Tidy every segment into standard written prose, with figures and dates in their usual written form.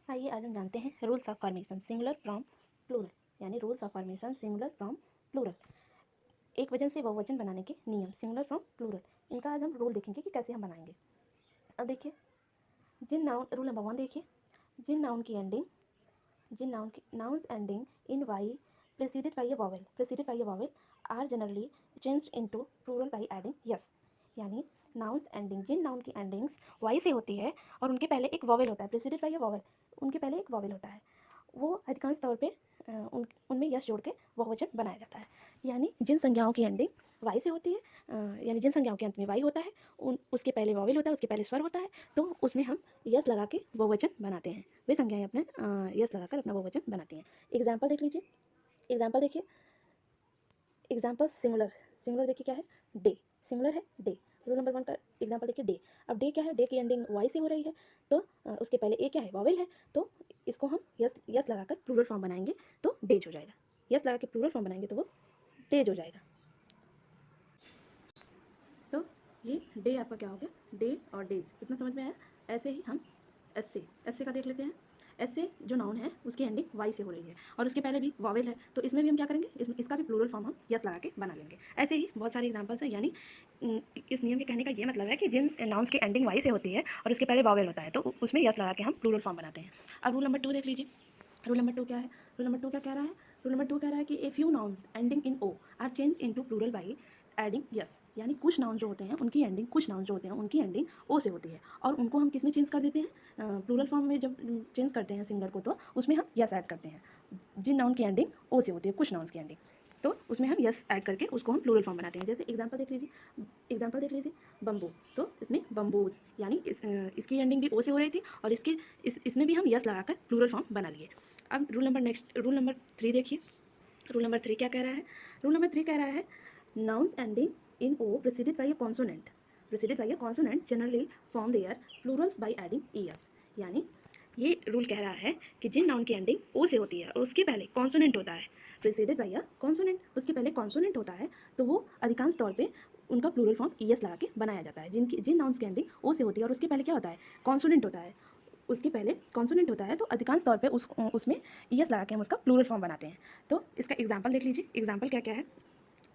आइए आज हम जानते हैं rules of formation singular from plural, यानी rules of formation singular from plural. एक वचन से बहुवचन बनाने के नियम सिंगुलर फ्रॉम प्लूरल, इनका आज हम रूल देखेंगे कि कैसे हम बनाएंगे। अब देखिए, जिन नाउन रूल नंबर 1 देखिए, जिन नाउन की ending nouns ending in y preceded by a vowel are generally changed into plural by adding yes। यानी नाउन्स एंडिंग, जिन नाउन की एंडिंग्स y से होती है और उनके पहले एक वॉवेल होता है, प्रेसिडेड बाय अ वॉवेल, उनके पहले एक वॉवेल होता है, वो अधिकांश तौर पे उनमें यश जोड़ के बहुवचन बनाया जाता है। यानी जिन संज्ञाओं की एंडिंग वाई से होती है, यानी जिन संज्ञाओं के अंत में वाई होता है, उसके पहले वॉवेल होता है, उसके पहले स्वर होता है, तो उसमें हम यस लगा के बहुवचन बनाते हैं। वे संज्ञाएं अपने यस लगाकर अपना बहुवचन बनाती हैं। एग्जाम्पल देख लीजिए, एग्जाम्पल देखिए, एग्जाम्पल सिंगुलर देखिए क्या है, डे, सिंगुलर है डे। रूल नंबर 1 का एग्जाम्पल देखिए, डे। अब डे क्या है, डे की एंडिंग वाई से हो रही है, तो उसके पहले ए क्या है, वॉवेल है, तो इसको हम यस लगाकर प्लूरल फॉर्म बनाएंगे तो डेज हो जाएगा। यस लगा के प्लूरल फॉर्म बनाएंगे तो वो डेज हो जाएगा। तो ये डे आपका क्या हो गया, डे और डेज, इतना समझ में आया। ऐसे ही हम एस से का देख लेते हैं। एस से जो नाउन है उसकी एंडिंग वाई से हो रही है और उसके पहले भी वॉवेल है, तो इसमें भी हम क्या करेंगे, इसका भी प्लूरल फॉर्म हम यस लगा के बना लेंगे। ऐसे ही बहुत सारे एग्जांपल्स हैं। यानी इस नियम के कहने का ये मतलब है कि जिन नाउन्स की एंडिंग वाई से होती है और उसके पहले वॉवेल होता है, तो उसमें यस लगा के हम प्लूरल फॉर्म बनाते हैं। अब रूल नंबर 2 देख लीजिए। रूल नंबर 2 क्या है, रूल नंबर 2 क्या कह रहा है, रूल नंबर 2 कह रहा है कि a few nouns ending in O are change into plural by adding es. यानी कुछ नाउन जो होते हैं उनकी एंडिंग, कुछ नाउन जो होते हैं उनकी एंडिंग ओ से होती है और उनको हम किस में चेंज कर देते हैं, प्लूरल फॉर्म में जब चेंज करते हैं सिंगुलर को, तो उसमें हम यस ऐड करते हैं। जिन नाउन की एंडिंग ओ से होती है, कुछ नाउन्स की एंडिंग, तो उसमें हम यस ऐड करके उसको हम प्लूरल फॉर्म बनाते हैं। जैसे एग्जांपल देख लीजिए, बम्बू, तो इसमें बम्बूज, यानी इसकी एंडिंग भी ओ से हो रही थी और इसमें भी हम यस लगाकर प्लूरल फॉर्म बना लिए। अब रूल नंबर 3 देखिए। रूल नंबर 3 क्या कह रहा है, रूल नंबर 3 कह रहा है nouns ending in o preceded by a consonant generally form their plurals by adding es। यानी ये रूल कह रहा है कि जिन नाउन की एंडिंग ओ से होती है और उसके पहले कॉन्सोनेंट होता है, प्रेसिडेड बाय अ कॉन्सोनेंट, उसके पहले कॉन्सोनेंट होता है, तो वो अधिकांश तौर पे उनका प्लूरल फॉर्म ईएस लगा के बनाया जाता है। जिन नाउन्स की एंडिंग ओ से होती है और उसके पहले क्या होता है, कॉन्सोनेंट होता है, उसके पहले कॉन्सोनेंट होता है, तो अधिकांश तौर पे उसमें ईएस लगा के हम उसका प्लूरल फॉर्म बनाते हैं। तो इसका एग्जाम्पल देख लीजिए। एग्जाम्पल क्या क्या है,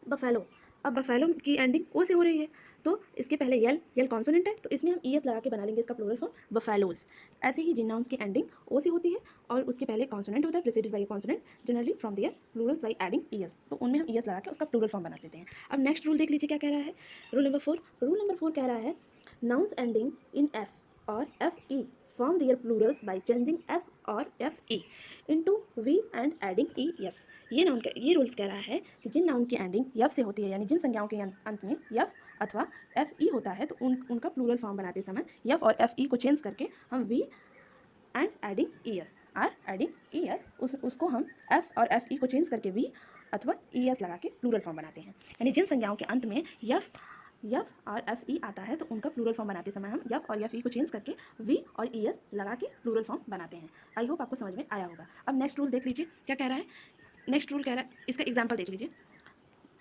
बफेलो। अब बफेलो की एंडिंग ओ से हो रही है, तो इसके पहले यल कॉन्सोनेंट है, तो इसमें हम ईएस लगा के बना लेंगे इसका प्लूरल फॉर्म बफेलोज। ऐसे ही जिन नाउन्स की एंडिंग ओ से होती है और उसके पहले कॉन्सोनेंट होता है, preceded by consonant generally from their plurals by adding ES, तो उनमें हम ईएस लगा के उसका प्लूरल फॉर्म बना लेते हैं। अब नेक्स्ट रूल देख लीजिए क्या कह रहा है, रूल नंबर 4 कह रहा है नाउन्स एंडिंग इन एफ और F E form their plurals by changing f और fe into v and adding es। ये रूल्स कह रहा है कि जिन नाउन की एंडिंग यफ से होती है, यानी जिन संज्ञाओं के अंत में यफ अथवा fe होता है, तो उनका प्लूरल फॉर्म बनाते समय यफ और fe को चेंज करके हम v एंड एडिंग es उसको हम f और fe को चेंज करके v अथवा es लगा के प्लूरल फॉर्म बनाते हैं। यानी जिन संज्ञाओं के अंत में यफ और एफ ई आता है, तो उनका प्लूरल फॉर्म बनाते समय हम यफ और एफ ई को चेंज करके वी और ई एस लगा के प्लूरल फॉर्म बनाते हैं। आई होप आपको समझ में आया होगा। अब नेक्स्ट रूल देख लीजिए क्या कह रहा है। नेक्स्ट रूल कह रहा है, इसका एग्जाम्पल देख लीजिए।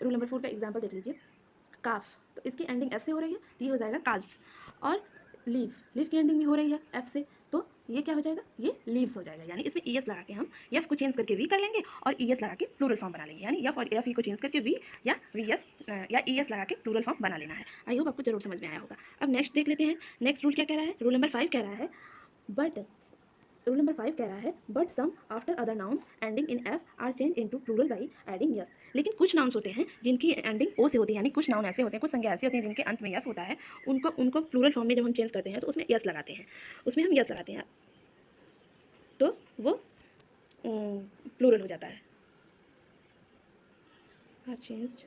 रूल नंबर 4 का एग्जाम्पल देख लीजिए। काफ, तो इसकी एंडिंग एफ से हो रही है, तो ये हो जाएगा काल्स। और लीव की एंडिंग भी हो रही है एफ से, तो ये क्या हो जाएगा, ये लीव्स हो जाएगा। यानी इसमें ईएस लगा के हम एफ को चेंज करके वी कर लेंगे और ईएस लगा के प्लूरल फॉर्म बना लेंगे। यानी एफ और एफ ई को चेंज करके वी या वी एस या ईएस लगा के प्लूरल फॉर्म बना लेना है। आई होप आपको जरूर समझ में आया होगा। अब नेक्स्ट देख लेते हैं। नेक्स्ट रूल क्या कह रहा है, रूल नंबर 5 कह रहा है but some after other noun ending in F are change into plural by adding es. लेकिन कुछ नाउन्स होते हैं जिनकी एंडिंग ओ से होती है, यानी कुछ नाउन ऐसे होते हैं, कुछ संज्ञा ऐसी होती हैं जिनके अंत में यस होता है, उनको प्लूरल फॉर्म में जब हम चेंज करते हैं तो उसमें यस लगाते हैं, उसमें हम यस लगाते हैं, तो वो प्लूरल हो जाता है। Change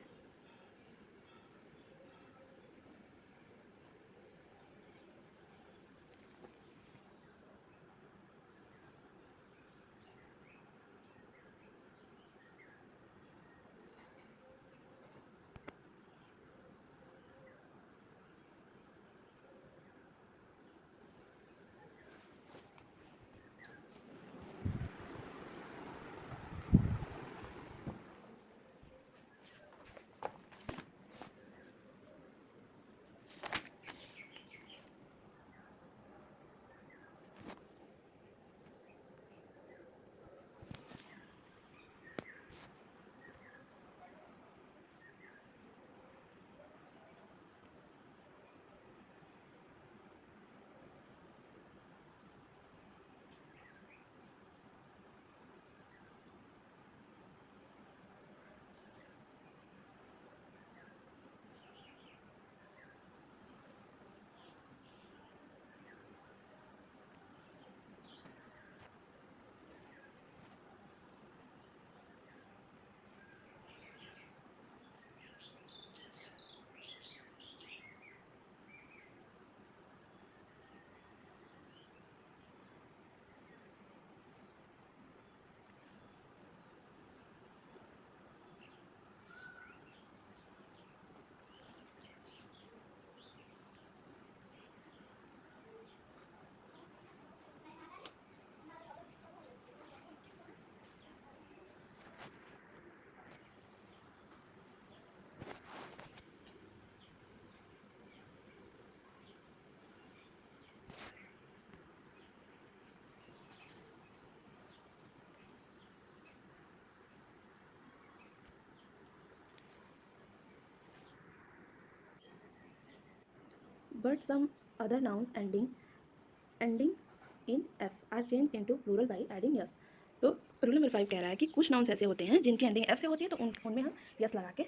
but some other nouns ending in F are change into plural by adding es. तो रूल नंबर 5 कह रहा है कि कुछ नाउन्स ऐसे होते हैं जिनकी एंडिंग एफ से होती है, तो उनमें हम यस लगा के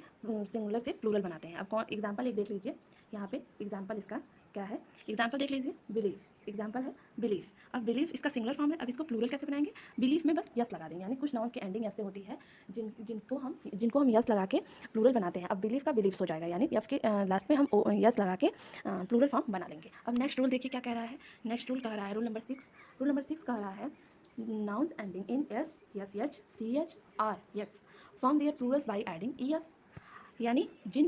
सिंगुलर से प्लूरल बनाते हैं। अब कौन एग्जांपल एक देख लीजिए, यहाँ पे एग्जांपल इसका क्या है, एग्जांपल देख लीजिए, बिलीफ, एग्जांपल है बिलीफ। अब बिलीफ इसका सिंगुलर फॉर्म है, अब इसको प्लूरल कैसे बनाएंगे, बिलीफ में बस यस लगा देंगे, यानी कुछ नाउन्स की एंडिंग एफ से होती है जिनको हम यस लगा के प्लूरल बनाते हैं। अब बिलीफ का बिलीफ्स हो जाएगा, यानी एफ के लास्ट में हम यस लगा के प्लूरल फॉर्म बना लेंगे। अब नेक्स्ट रूल देखिए क्या कह रहा है, नेक्स्ट रूल कह रहा है रूल नंबर 6, रूल नंबर 6 कह रहा है nouns ending in s, sh, ch, r, x form their plurals by adding es। यानी जिन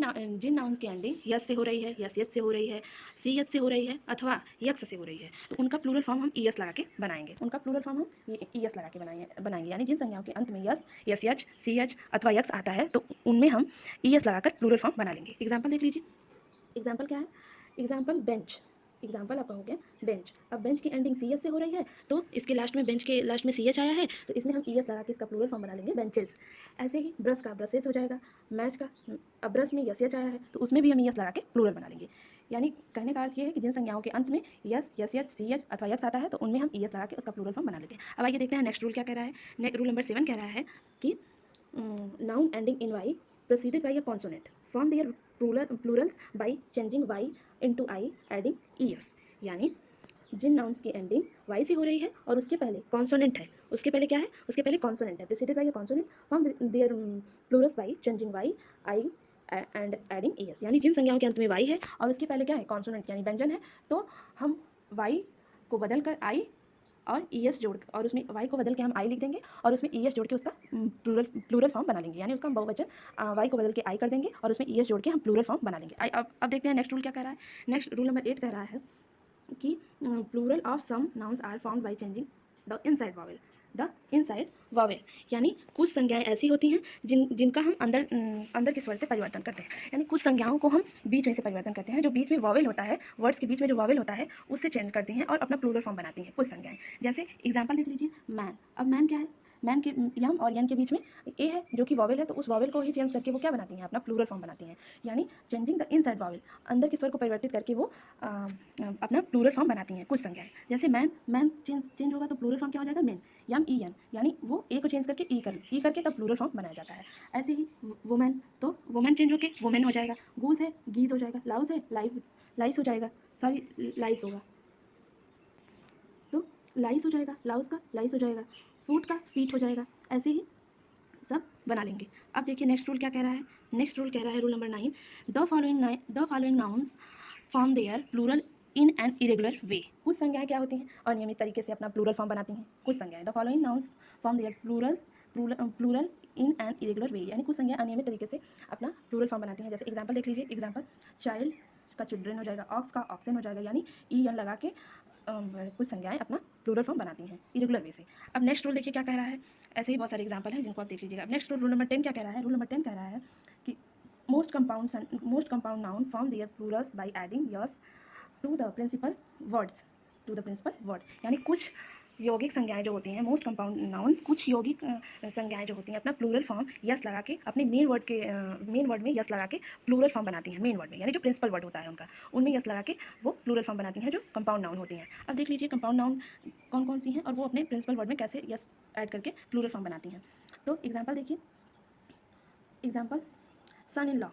नाउन की एंडिंग यस से हो रही है, यस से हो रही है, सी एच से हो रही है अथवा यक्स से हो रही है, तो उनका प्लूरल फॉर्म हम ई एस लगा के बनाएंगे, उनका प्लूरल फॉर्म हम ई एस लगा के बनाएंगे। यानी जिन संज्ञाओं के अंत में S, S H, C H अथवा यक्स आता है, तो उनमें हम ई एस लगाकर प्लूरल फॉर्म बना लेंगे। एग्जाम्पल देख लीजिए, एग्जाम्पल क्या है, एग्जाम्पल बेंच, एग्जाम्पल आपका हो गया बेंच। अब बेंच की एंडिंग सी एस से हो रही है, तो इसके लास्ट में, बेंच के लास्ट में सी एच आया है, तो इसमें हम ई एस लगा के इसका प्लूरल फॉर्म बना लेंगे बेंचेस। ऐसे ही ब्रश का ब्रशेस हो जाएगा, मैच का, अब ब्रश में यस एच आया है, तो उसमें भी हम ई एस लगा के प्लूरल बना लेंगे। यानी कहने का अर्थ ये है कि जिन संज्ञाओं के अंत में S, S H, C H अथवा यक्स आता है, तो उनमें हम ई एस लगा के उसका प्लूरल फॉर्म बना लेते हैं। अब आइए देखते हैं नेक्स्ट रूल क्या कह रहा है। रूल नंबर 7 कह रहा है कि noun ending in Y preceded by a consonant form their plurals by changing y into I adding es। यानी जिन नाउन्स की एंडिंग y से हो रही है और उसके पहले कॉन्सोनेंट है, उसके पहले क्या है, उसके पहले कॉन्सोनेंट है, preceded by a consonant form their plurals by changing y I and adding es। यानी जिन संज्ञाओं के अंत में y है और उसके पहले क्या है, कॉन्सोनेंट यानी व्यंजन है, तो हम y को बदल कर I और ई एस जोड़, और उसमें वाई को बदल के हम आई लिख देंगे और उसमें ई एस जोड़ के उसका प्लूरल फॉर्म बना लेंगे। यानी उसका हम बहुवचन वाई को बदल के आई कर देंगे और उसमें ई एस जोड़ के हम प्लूरल फॉर्म बना लेंगे। अब देखते हैं नेक्स्ट रूल क्या कह रहा है। नेक्स्ट रूल नंबर 8 कह रहा है कि plural of some nouns are formed by changing the inside vowel. यानी कुछ संज्ञाएं ऐसी होती हैं जिनका हम अंदर के स्वर से परिवर्तन करते हैं। यानी कुछ संज्ञाओं को हम बीच में से परिवर्तन करते हैं, जो बीच में वावेल होता है, वर्ड्स के बीच में जो वावेल होता है उससे चेंज करती हैं और अपना प्लूरल फॉर्म बनाती हैं कुछ संज्ञाएं। जैसे एग्जांपल देख लीजिए, मैन। अब मैन क्या है, मैन के यम और यन के बीच में ए है जो कि वावेल है, तो उस वावेल को ही चेंज करके वो क्या बनाती हैं, अपना प्लूरल फॉर्म बनाती हैं। यानी चेंजिंग द इनसाइड वावेल, अंदर के स्वर को परिवर्तित करके वो अपना प्लूरल फॉर्म बनाती हैं कुछ संज्ञाएं। जैसे मैन चेंज होगा तो प्लूरल फॉर्म क्या हो जाएगा, मैन, यम ई एन, यानी वो ए को चेंज करके ई करके तब प्लूरल फॉर्म बनाया जाता है। ऐसे ही वुमेन, तो वुमेन चेंज होके वुमेन हो जाएगा, गूज है गीज हो जाएगा, लाउस है लाइस हो जाएगा, सॉरी लाइस होगा, तो लाइस हो जाएगा, लाउस का लाइस हो जाएगा, फूट का फीट हो जाएगा। ऐसे ही सब बना लेंगे। अब देखिए नेक्स्ट रूल क्या कह रहा है। नेक्स्ट रूल कह रहा है rule number 9, the following nouns form their plural in an irregular way. कुछ संज्ञाएं क्या होती हैं, अनियमित तरीके से अपना प्लूरल फॉर्म बनाती हैं कुछ संज्ञाएं। The following nouns form their plural in an irregular way, यानी कुछ संज्ञाएं अनियमित तरीके से अपना प्लूरल फॉर्म बनाती हैं। जैसे एग्जाम्पल देख लीजिए, एग्जाम्पल चाइल्ड का चिल्ड्रेन हो जाएगा, ऑक्स का ऑक्सन हो जाएगा, यानी ई एन लगा के कुछ संज्ञाएं अपना प्लूरल फॉर्म बनाती हैं इरेगुलर वे से। अब नेक्स्ट रूल देखिए क्या कह रहा है, ऐसे ही बहुत सारे एग्जाम्पल हैं जिनको आप देख लीजिएगा। अब नेक्स्ट रूल नंबर 10 क्या कह रहा है। रूल नंबर 10 कह रहा है कि most compound noun form their plurals by adding S to the principal word. यानी कुछ यौगिक संज्ञाएं जो होती हैं, मोस्ट कंपाउंड नाउन्स, कुछ यौगिक संज्ञाएं जो होती हैं अपना प्लूरल फॉर्म यस लगा के अपने मेन वर्ड में यस लगा के प्लूरल फॉर्म बनाती हैं। मेन वर्ड में, यानी जो प्रिंसिपल वर्ड होता है उनका, उनमें यस लगा के वो प्लूरल फॉर्म बनाती हैं जो कंपाउंड नाउन होती हैं। अब देख लीजिए कंपाउंड नाउन कौन कौन सी हैं और वो अपने प्रिंसिपल वर्ड में कैसे यस ऐड करके प्लूरल फॉर्म बनाती हैं। तो एग्जाम्पल देखिए, example son in law,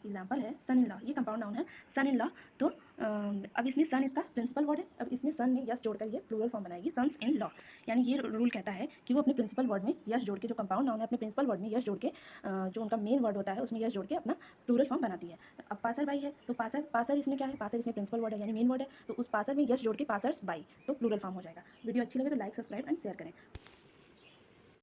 example है सन इन लॉ, ये कंपाउंड नाउन है सन इन लॉ। तो अब इसमें सन इसका प्रिंसिपल वर्ड है, अब इसमें सन में यस जोड़कर ये प्लूरल फॉर्म बनाएगी सन्स इन लॉ। यानी ये रूल कहता है कि वो अपने प्रिंसिपल वर्ड में यस जोड़ के, जो कंपाउंड नाउन है अपने प्रिंसिपल वर्ड में यस जोड़ के, जो उनका मेन वर्ड होता है उसमें यस जोड़ के अपना प्लूरल फॉर्म बनाती है। अब पासर बाई है, तो पासर इसमें क्या है, पासर इसमें प्रिंसिपल वर्ड है यानी मेन वर्ड है, तो उस पासर में यस जोड़ के पासर्स बाई, तो प्लूरल फॉर्म हो जाएगा। वीडियो अच्छी लगे तो लाइक, सब्सक्राइब एंड शेयर करें।